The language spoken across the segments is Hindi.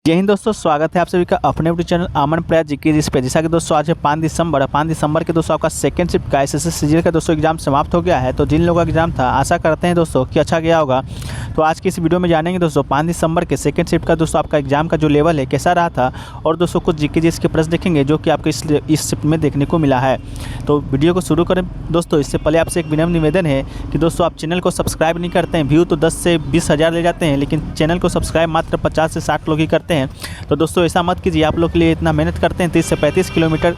जय हिंद दोस्तों, स्वागत है आप सभी का अपने यूट्यूब चैनल अमन प्रयास जीके जिस पे। जैसा कि दोस्तों आज है 5 दिसंबर के दोस्तों आपका सेकंड शिफ्ट का एसएससी सीजीएल का दोस्तों एग्जाम समाप्त हो गया है। तो जिन लोगों का एग्जाम था आशा करते हैं दोस्तों कि अच्छा गया होगा। तो आज की इस वीडियो में जानेंगे दोस्तों 5 दिसंबर के सेकंड शिफ्ट का दोस्तों आपका एग्जाम का जो लेवल है कैसा रहा था, और दोस्तों कुछ जीके जिस के प्रश्न देखेंगे जो कि आपको इस शिफ्ट में देखने को मिला है। तो वीडियो को शुरू करें दोस्तों, इससे पहले आपसे एक विनम्र निवेदन है कि दोस्तों आप चैनल को सब्सक्राइब नहीं करते हैं। व्यू तो 10 से 20 हज़ार ले जाते हैं, लेकिन चैनल को सब्सक्राइब मात्र 50 से 60 लोग ही करते हैं। तो दोस्तों ऐसा मत कीजिए, आप लोग के लिए इतना मेहनत करते हैं, 30 से 35 किलोमीटर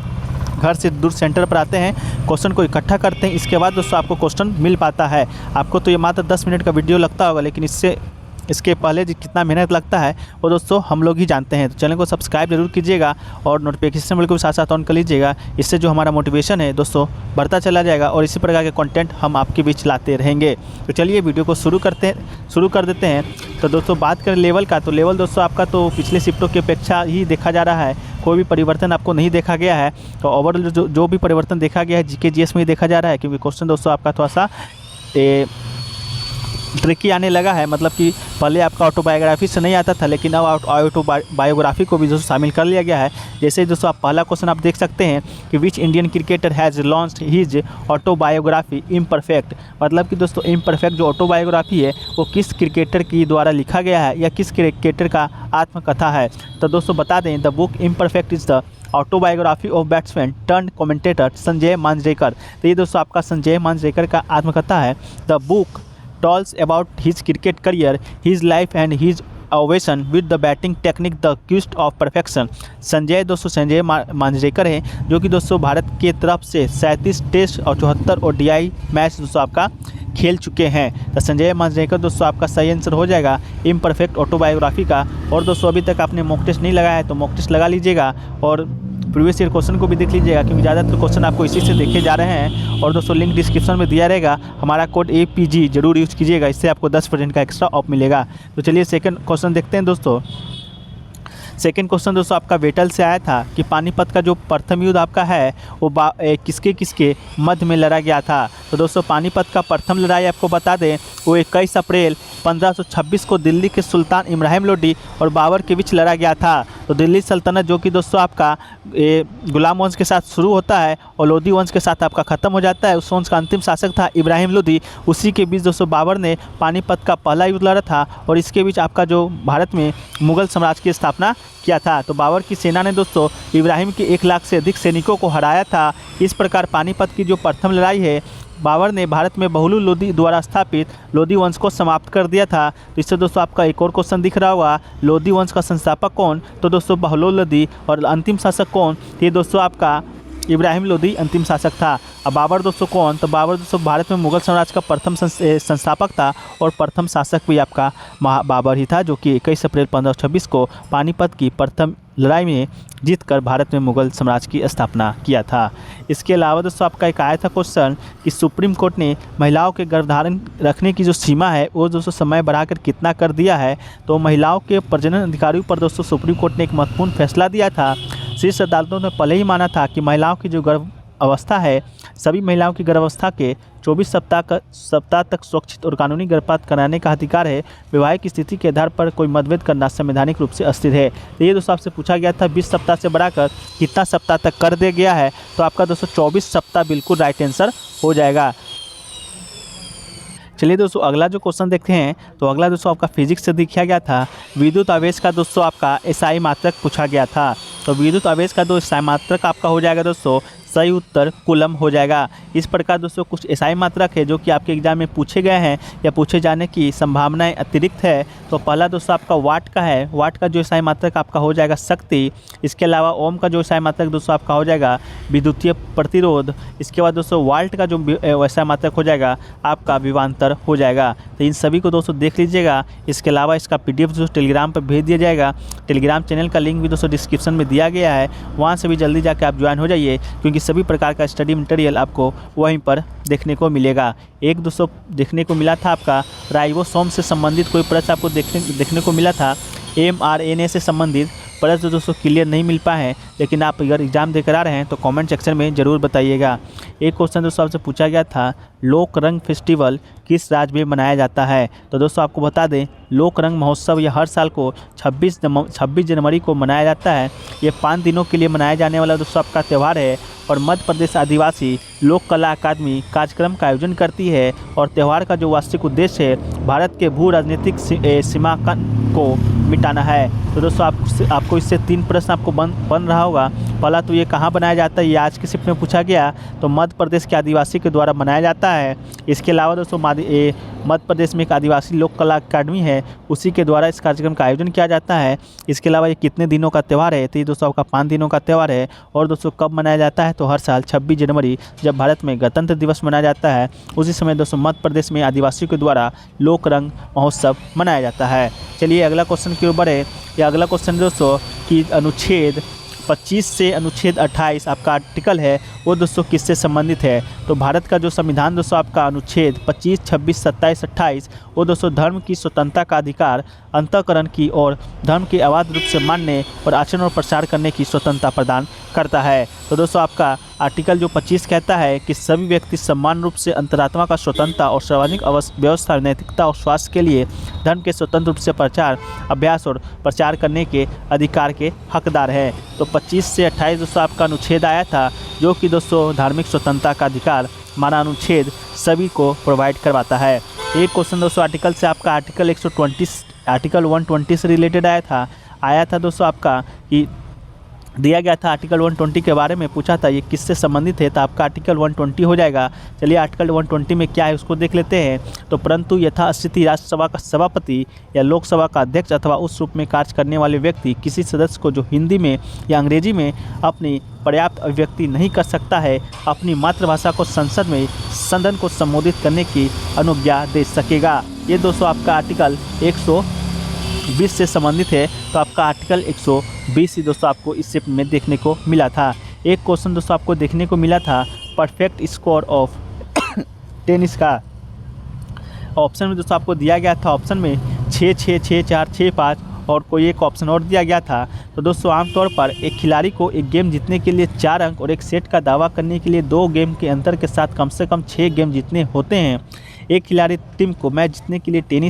घर से दूर सेंटर पर आते हैं, क्वेश्चन को इकट्ठा करते हैं, इसके बाद दोस्तों आपको क्वेश्चन मिल पाता है। आपको तो ये मात्र 10 मिनट का वीडियो लगता होगा, लेकिन इसके पहले कितना मेहनत लगता है वो दोस्तों हम लोग ही जानते हैं। तो चैनल को सब्सक्राइब जरूर कीजिएगा और नोटिफिकेशन बेल को भी साथ साथ ऑन कर लीजिएगा। इससे जो हमारा मोटिवेशन है दोस्तों बढ़ता चला जाएगा और इसी प्रकार के कंटेंट हम आपके बीच लाते रहेंगे। तो चलिए वीडियो को शुरू कर देते हैं। तो दोस्तों बात करें लेवल का, तो लेवल दोस्तों आपका तो पिछले शिफ्टों की अपेक्षा ही देखा जा रहा है, कोई भी परिवर्तन आपको नहीं देखा गया है। तो ओवरऑल जो भी परिवर्तन देखा गया है जीके जीएस में ही देखा जा रहा है, क्योंकि क्वेश्चन दोस्तों आपका थोड़ा सा ट्रिकी आने लगा है। मतलब कि पहले आपका ऑटोबायोग्राफी से नहीं आता था, लेकिन अब ऑटोबायोग्राफी को भी दोस्तों शामिल कर लिया गया है। जैसे दोस्तों आप पहला क्वेश्चन आप देख सकते हैं कि which Indian cricketer has launched his autobiography imperfect. मतलब कि दोस्तों इम्परफेक्ट जो ऑटोबायोग्राफी है वो किस क्रिकेटर की द्वारा लिखा गया है या किस क्रिकेटर का आत्मकथा है। तो दोस्तों बता दें, the book imperfect is the autobiography of batsman turn commentator Sanjay Manjrekar. तो ये दोस्तों आपका संजय मांजरेकर का आत्मकथा है। The book tells about his cricket career, his life and his ovation with the batting technique the quest of perfection। Sanjay Manjrekar हैं, जो कि दोस्तों भारत के तरफ से 37 टेस्ट और 74 ओडीआई मैच दोस्तों आपका खेल चुके हैं। तो संजय मांजरेकर दोस्तों आपका सही आंसर हो जाएगा इम्परफेक्ट ऑटोबायोग्राफी का। और दोस्तों अभी तक आपने मॉक टेस्ट नहीं लगाया है तो मॉक टेस्ट लगा लीजिएगा और प्रीवियस ईयर क्वेश्चन को भी देख लीजिएगा, क्योंकि ज़्यादातर क्वेश्चन आपको इसी से देखे जा रहे हैं। और दोस्तों लिंक डिस्क्रिप्शन में दिया रहेगा, हमारा कोड APG जरूर यूज़ कीजिएगा, इससे आपको 10% का एक्स्ट्रा ऑफ मिलेगा। तो चलिए सेकंड क्वेश्चन देखते हैं दोस्तों। सेकंड क्वेश्चन दोस्तों आपका वेटल से आया था कि पानीपत का जो प्रथम युद्ध आपका है वो किसके मध्य में लड़ा गया था। तो दोस्तों पानीपत का प्रथम लड़ाई आपको बता दें वो 21 अप्रैल 1526 को दिल्ली के सुल्तान इब्राहिम लोदी और बाबर के बीच लड़ा गया था। तो दिल्ली सल्तनत जो कि दोस्तों आपका गुलाम वंश के साथ शुरू होता है और लोदी वंश के साथ आपका ख़त्म हो जाता है। उस वंश का अंतिम शासक था इब्राहिम लोदी। उसी के बीच दोस्तों बाबर ने पानीपत का पहला युद्ध लड़ा था और इसके बीच आपका जो भारत में मुगल साम्राज्य की स्थापना किया था। तो बाबर की सेना ने दोस्तों इब्राहिम के 1 लाख से अधिक सैनिकों को हराया था। इस प्रकार पानीपत की जो प्रथम लड़ाई है बाबर ने भारत में बहलूल लोदी द्वारा स्थापित लोदी वंश को समाप्त कर दिया था। तो इससे दोस्तों आपका एक और क्वेश्चन दिख रहा होगा, लोदी वंश का संस्थापक कौन? तो दोस्तों बहलूल लोदी। और अंतिम शासक कौन? ये दोस्तों आपका इब्राहिम लोदी अंतिम शासक था। अब बाबर दोस्तों कौन? तो बाबर दोस्तों भारत में मुगल साम्राज्य का प्रथम संस्थापक था और प्रथम शासक भी आपका बाबर ही था, जो कि 21 अप्रैल 1526 को पानीपत की प्रथम लड़ाई में जीतकर भारत में मुगल साम्राज्य की स्थापना किया था। इसके अलावा दोस्तों आपका एक आया था क्वेश्चन कि सुप्रीम कोर्ट ने महिलाओं के गर्भधारण रखने की जो सीमा है वो दोस्तों समय बढ़ाकर कितना कर दिया है। तो महिलाओं के प्रजनन अधिकारियों पर दोस्तों सुप्रीम कोर्ट ने एक महत्वपूर्ण फैसला दिया था। शीर्ष अदालतों ने पहले ही माना था कि महिलाओं की जो गर्भ अवस्था है, सभी महिलाओं की गर्भावस्था के 24 सप्ताह तक सुरक्षित और कानूनी गर्भपात कराने का अधिकार है। वैवाहिक स्थिति के आधार पर कोई मतभेद करना संवैधानिक रूप से अस्थिर है। तो ये दोस्तों आपसे पूछा गया था 20 सप्ताह से बढ़ाकर कितना सप्ताह तक कर दिया गया है। तो आपका दोस्तों 24 सप्ताह बिल्कुल राइट आंसर हो जाएगा। चलिए दोस्तों अगला जो क्वेश्चन देखते हैं, तो अगला दोस्तों आपका फिजिक्स से दिखाया गया था। विद्युत आवेश का दोस्तों आपका SI मात्रक पूछा गया था। तो विद्युत आवेश का SI मात्रक आपका हो जाएगा दोस्तों, सही उत्तर कूलम हो जाएगा। इस प्रकार दोस्तों कुछ SI मात्रक है जो कि आपके एग्जाम में पूछे गए हैं या पूछे जाने की संभावनाएं अतिरिक्त है। तो पहला दोस्तों आपका वाट का है, वाट का जो SI मात्रक आपका हो जाएगा शक्ति। इसके अलावा ओम का जो SI मात्रक दोस्तों आपका हो जाएगा विद्युतीय प्रतिरोध। इसके बाद दोस्तों वाल्ट का जो SI मात्रक हो जाएगा आपका विभवांतर हो जाएगा। तो इन सभी को दोस्तों देख लीजिएगा। इसके अलावा इसका PDF दोस्तों टेलीग्राम पर भेज दिया जाएगा। टेलीग्राम चैनल का लिंक भी दोस्तों डिस्क्रिप्शन में दिया गया है, वहाँ से भी जल्दी जाकर आप ज्वाइन हो जाइए, क्योंकि सभी प्रकार का स्टडी मटेरियल आपको वहीं पर देखने को मिलेगा। एक दोस्तों देखने को मिला था आपका राइबोसोम से संबंधित कोई प्रश्न आपको देखने को मिला था। mRNA से संबंधित प्रश्न दोस्तों क्लियर नहीं मिल पाए हैं, लेकिन आप अगर एग्जाम देकर आ रहे हैं तो कमेंट सेक्शन में ज़रूर बताइएगा। एक क्वेश्चन दोस्तों आपसे पूछा गया था, लोक रंग फेस्टिवल किस राज्य में मनाया जाता है? तो दोस्तों आपको बता दें, लोक रंग महोत्सव यह हर साल को 26 जनवरी को मनाया जाता है। ये 5 दिनों के लिए मनाया जाने वाला दोस्तों आपका त्यौहार है और मध्य प्रदेश आदिवासी लोक कला अकादमी कार्यक्रम का आयोजन करती है। और त्यौहार का जो वास्तविक उद्देश्य है भारत के भू राजनीतिक सीमांकन को मिटाना है। तो दोस्तों आपको इससे 3 प्रश्न आपको बन रहा होगा। पहला तो ये कहाँ बनाया जाता है, ये आज की शिफ्ट में पूछा गया, तो मध्य प्रदेश के आदिवासी के द्वारा मनाया जाता है। इसके अलावा दोस्तों मध्य प्रदेश में एक आदिवासी लोक कला अकादमी है, उसी के द्वारा इस कार्यक्रम का आयोजन किया जाता है। इसके अलावा ये कितने दिनों का त्यौहार है? तो ये दोस्तों आपका 5 दिनों का त्यौहार है। और दोस्तों कब मनाया जाता है? तो हर साल 26 जनवरी जब भारत में गणतंत्र दिवस मनाया जाता है, उसी समय दोस्तों मध्य प्रदेश में आदिवासियों के द्वारा लोक रंग महोत्सव मनाया जाता है। चलिए अगला क्वेश्चन की ओर बढ़े। या अगला क्वेश्चन दोस्तों कि अनुच्छेद 25 से अनुच्छेद 28 आपका आर्टिकल है वो दोस्तों किससे संबंधित है? तो भारत का जो संविधान दोस्तों आपका अनुच्छेद 25, 26, 27, 28 वो दोस्तों धर्म की स्वतंत्रता का अधिकार, अंतःकरण की और धर्म के अबाध रूप से मानने और आचरण और प्रचार करने की स्वतंत्रता प्रदान करता है। तो दोस्तों आपका आर्टिकल जो 25 कहता है कि सभी व्यक्ति समान रूप से अंतरात्मा का स्वतंत्रता और सार्वजनिक व्यवस्था, नैतिकता और स्वास्थ्य के लिए धर्म के स्वतंत्र रूप से प्रचार, अभ्यास और प्रचार करने के अधिकार के हकदार है। तो 25 से 28 दोस्तों आपका अनुच्छेद आया था, जो कि दोस्तों धार्मिक स्वतंत्रता का अधिकार माना अनुच्छेद सभी को प्रोवाइड करवाता है। एक क्वेश्चन दोस्तों आर्टिकल से आपका आर्टिकल 120 से रिलेटेड आया था दोस्तों आपका कि दिया गया था आर्टिकल 120 के बारे में पूछा था, ये किससे संबंधित है? तो आपका आर्टिकल 120 हो जाएगा। चलिए आर्टिकल 120 में क्या है उसको देख लेते हैं। तो परंतु यथास्थिति राज्यसभा का सभापति या लोकसभा का अध्यक्ष अथवा उस रूप में कार्य करने वाले व्यक्ति किसी सदस्य को जो हिंदी में या अंग्रेजी में अपनी पर्याप्त अभिव्यक्ति नहीं कर सकता है, अपनी मातृभाषा को संसद में सदन को संबोधित करने की अनुज्ञा दे सकेगा। ये दोस्तों आपका आर्टिकल 120 से संबंधित है। तो आपका आर्टिकल 120 ही दोस्तों आपको इस शिफ्ट में देखने को मिला था। एक क्वेश्चन दोस्तों आपको देखने को मिला था, परफेक्ट स्कोर ऑफ टेनिस का ऑप्शन में दोस्तों आपको दिया गया था, ऑप्शन में 6, 6, 6, 4, 6, 5 और कोई एक ऑप्शन और दिया गया था। तो दोस्तों आमतौर पर एक खिलाड़ी को एक गेम जीतने के लिए 4 अंक और एक सेट का दावा करने के लिए 2 गेम के अंतर के साथ कम से कम 6 गेम जीतने होते हैं। एक खिलाड़ी टीम को मैच जीतने के लिए 3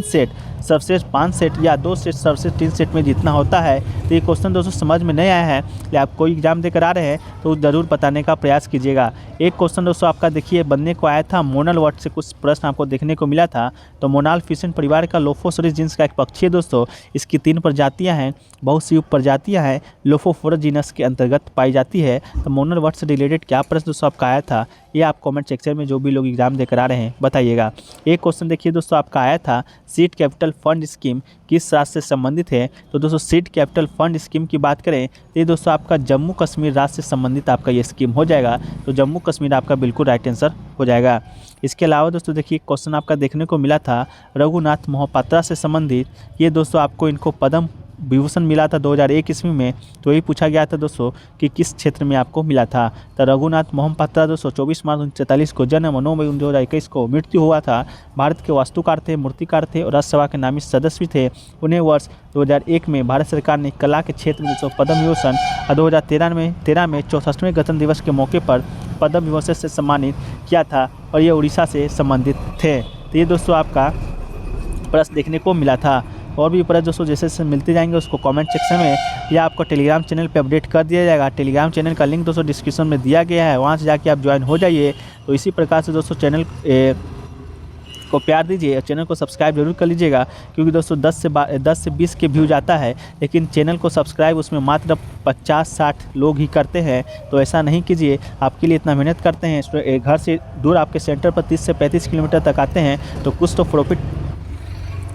सेट सर्वश्रेष्ठ 5 सेट या 2 सेट सर्वश्रेष्ठ 3 सेट में जीतना होता है। तो ये क्वेश्चन दोस्तों समझ में नहीं आया है या आप कोई एग्जाम देकर आ रहे हैं तो ज़रूर बताने का प्रयास कीजिएगा। एक क्वेश्चन दोस्तों आपका देखिए बनने को आया था, मोनल वर्ड से कुछ प्रश्न आपको देखने को मिला था। तो मोनाल फिशन परिवार का लोफोसोरस जीनस का एक पक्षी है दोस्तों। इसकी 3 प्रजातियाँ हैं, बहुत सी उप प्रजातियाँ हैं, लोफोफोरस जीनस के अंतर्गत पाई जाती है। तो मोनल वर्ड से रिलेटेड क्या प्रश्न दोस्तों आपका आया था, ये आप कमेंट सेक्शन में जो भी लोग एग्जाम देकर आ रहे हैं बताइएगा। एक क्वेश्चन देखिए दोस्तों आपका आया था, सीड कैपिटल फंड स्कीम किस राज्य से संबंधित है? तो दोस्तों सीड कैपिटल फंड स्कीम की बात करें तो ये दोस्तों आपका जम्मू कश्मीर राज्य से संबंधित आपका ये स्कीम हो जाएगा। तो जम्मू कश्मीर आपका बिल्कुल राइट आंसर हो जाएगा। इसके अलावा दोस्तों देखिए क्वेश्चन आपका देखने को मिला था रघुनाथ मोहपात्रा से संबंधित। ये दोस्तों आपको इनको पद्म विभूषण मिला था 2001 ईस्वी में। तो यही पूछा गया था दोस्तों कि किस क्षेत्र में आपको मिला था। तो रघुनाथ मोहपात्रा दोस्तों 24 मार्च 1943 को जन्म, 9 मई 2021 को मृत्यु हुआ था। भारत के वास्तुकार थे, मूर्तिकार थे और राज्यसभा के नामित सदस्य भी थे। उन्हें वर्ष 2001 में भारत सरकार ने कला के क्षेत्र में दोस्तों पद्म विभूषण और 2013 में 64वें गणतंत्र दिवस के मौके पर पद्म विभूषण से सम्मानित किया था और ये उड़ीसा से संबंधित थे। तो ये दोस्तों आपका प्रश्न देखने को मिला था। और भी प्रश्न दोस्तों जैसे जैसे मिलते जाएंगे उसको कमेंट सेक्शन में या आपको टेलीग्राम चैनल पे अपडेट कर दिया जाएगा। टेलीग्राम चैनल का लिंक दोस्तों डिस्क्रिप्शन में दिया गया है, वहाँ से जाके आप ज्वाइन हो जाइए। तो इसी प्रकार से दोस्तों चैनल को प्यार दीजिए और चैनल को सब्सक्राइब जरूर कर लीजिएगा, क्योंकि दोस्तों 10 से 20 के व्यूज आता है, लेकिन चैनल को सब्सक्राइब उसमें मात्र 50-60 लोग ही करते हैं। तो ऐसा नहीं कीजिए, आपके लिए इतना मेहनत करते हैं, घर से दूर आपके सेंटर पर 30 से 35 किलोमीटर तक आते हैं, तो कुछ तो प्रॉफिट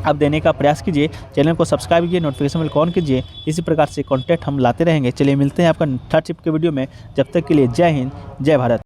आप देने का प्रयास कीजिए। चैनल को सब्सक्राइब कीजिए, नोटिफिकेशन बेल ऑन कीजिए। इसी प्रकार से कंटेंट हम लाते रहेंगे। चलिए मिलते हैं आपका थर्ड शिफ्ट के वीडियो में, जब तक के लिए जय हिंद, जय भारत।